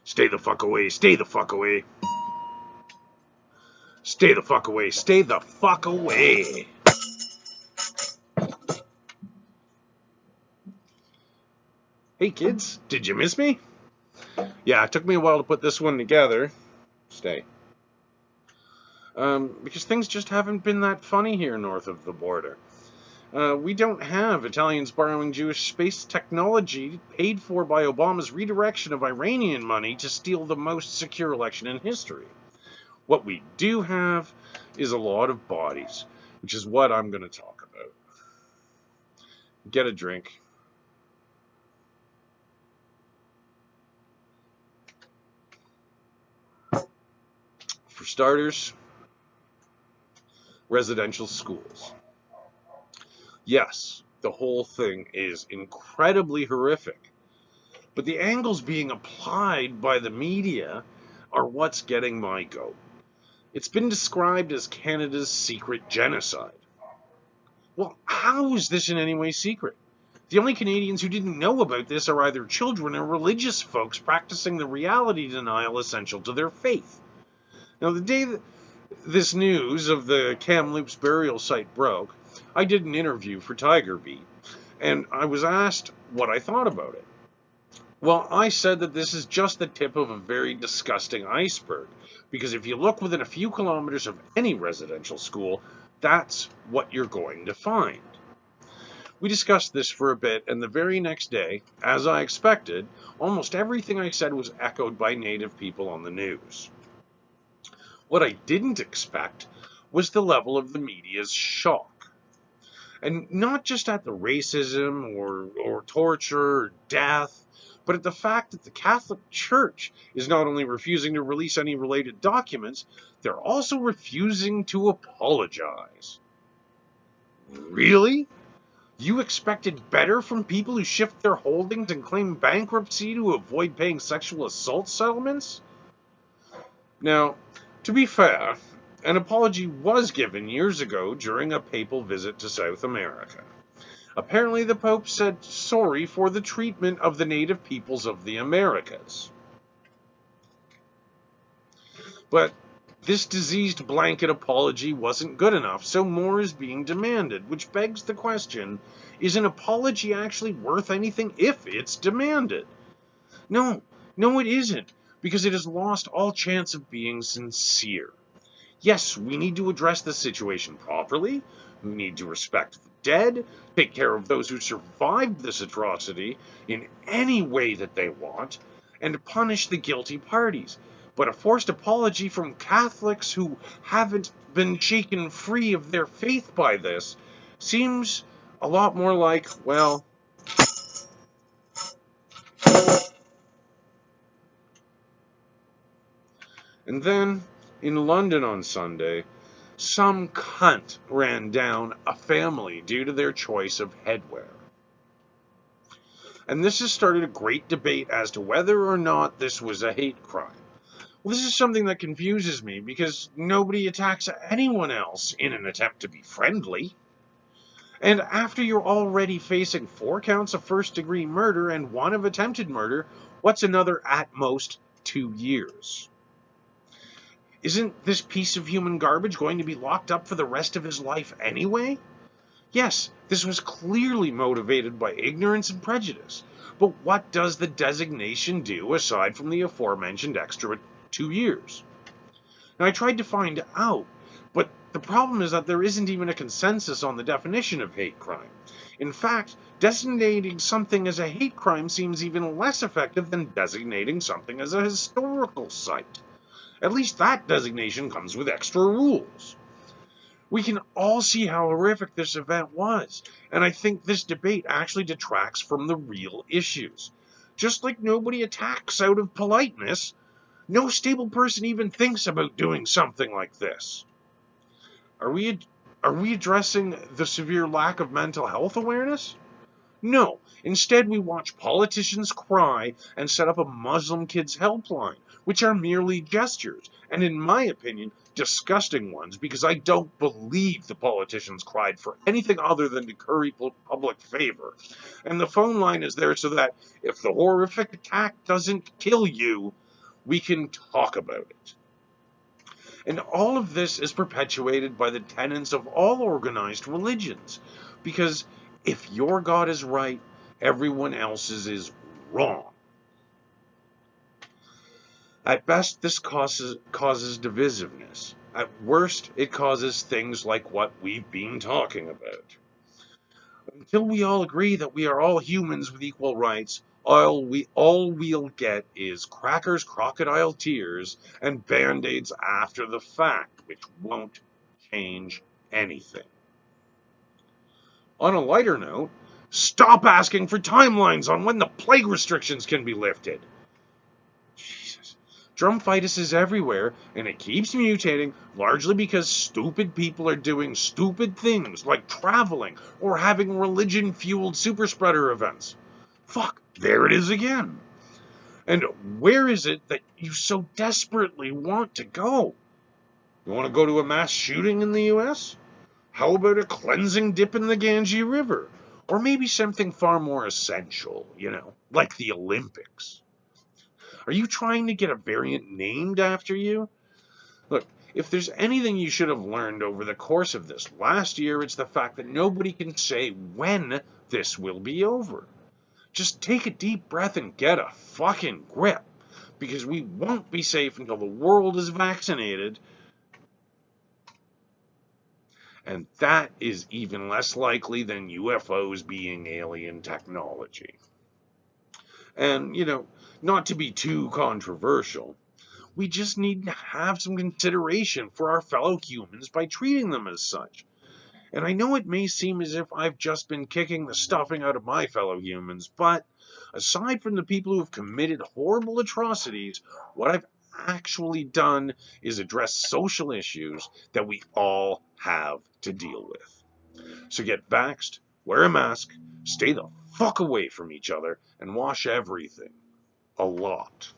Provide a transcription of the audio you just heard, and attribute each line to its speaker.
Speaker 1: Stay the fuck away. Stay the fuck away. Stay the fuck away. Stay the fuck away. Hey kids, did you miss me? Yeah, it took me a while to put this one together. Stay. Because things just haven't been that funny here north of the border. We don't have Italians borrowing Jewish space technology paid for by Obama's redirection of Iranian money to steal the most secure election in history. What we do have is a lot of bodies, which is what I'm going to talk about. Get a drink. For starters, residential schools. Yes, the whole thing is incredibly horrific, but the angles being applied by the media are what's getting my goat. It's been described as Canada's secret genocide. Well, how is this in any way secret? The only Canadians who didn't know about this are either children or religious folks practicing the reality denial essential to their faith. Now, the day that this news of the Kamloops burial site broke, I did an interview for Tiger Beat, and I was asked what I thought about it. Well, I said that this is just the tip of a very disgusting iceberg, because if you look within a few kilometers of any residential school, that's what you're going to find. We discussed this for a bit, and the very next day, as I expected, almost everything I said was echoed by Native people on the news. What I didn't expect was the level of the media's shock. And not just at the racism or torture or death, but at the fact that the Catholic Church is not only refusing to release any related documents, they're also refusing to apologize. Really? You expected better from people who shift their holdings and claim bankruptcy to avoid paying sexual assault settlements? Now, to be fair, an apology was given years ago during a papal visit to South America. Apparently, the Pope said sorry for the treatment of the native peoples of the Americas. But this diseased blanket apology wasn't good enough, so more is being demanded, which begs the question, is an apology actually worth anything if it's demanded? No, it isn't, because it has lost all chance of being sincere. Yes, we need to address the situation properly. We need to respect the dead, take care of those who survived this atrocity in any way that they want, and punish the guilty parties. But a forced apology from Catholics who haven't been shaken free of their faith by this seems a lot more like, well, and then, in London on Sunday, some cunt ran down a family due to their choice of headwear. And this has started a great debate as to whether or not this was a hate crime. Well, this is something that confuses me because nobody attacks anyone else in an attempt to be friendly. And after you're already facing 4 counts of first-degree murder and 1 of attempted murder, what's another at most 2 years? Isn't this piece of human garbage going to be locked up for the rest of his life anyway? Yes, this was clearly motivated by ignorance and prejudice, but what does the designation do aside from the aforementioned extra 2 years? Now, I tried to find out, but the problem is that there isn't even a consensus on the definition of hate crime. In fact, designating something as a hate crime seems even less effective than designating something as a historical site. At least that designation comes with extra rules. We can all see how horrific this event was, and I think this debate actually detracts from the real issues. Just like nobody attacks out of politeness, no stable person even thinks about doing something like this. Are we addressing the severe lack of mental health awareness? No. Instead, we watch politicians cry and set up a Muslim kids helpline, which are merely gestures, and in my opinion, disgusting ones, because I don't believe the politicians cried for anything other than to curry public favor. And the phone line is there so that if the horrific attack doesn't kill you, We can talk about it. And all of this is perpetuated by the tenets of all organized religions. Because if your God is right, everyone else's is wrong. At best, this causes divisiveness. At worst, it causes things like what we've been talking about. Until we all agree that we are all humans with equal rights, all we'll get is crackers, crocodile tears, and band-aids after the fact, which won't change anything. On a lighter note, stop asking for timelines on when the plague restrictions can be lifted. Jesus. Drumfitis is everywhere, and it keeps mutating, largely because stupid people are doing stupid things like traveling or having religion-fueled superspreader events. Fuck, there it is again. And where is it that you so desperately want to go? You want to go to a mass shooting in the US? How about a cleansing dip in the Ganges River? Or maybe something far more essential, like the Olympics. Are you trying to get a variant named after you? Look, if there's anything you should have learned over the course of this last year, it's the fact that nobody can say when this will be over. Just take a deep breath and get a fucking grip. Because we won't be safe until the world is vaccinated. And that is even less likely than UFOs being alien technology. And, not to be too controversial, we just need to have some consideration for our fellow humans by treating them as such. And I know it may seem as if I've just been kicking the stuffing out of my fellow humans, but aside from the people who have committed horrible atrocities, what I've actually done is address social issues that we all have to deal with. So get vaxxed, wear a mask, stay the fuck away from each other, and wash everything. A lot.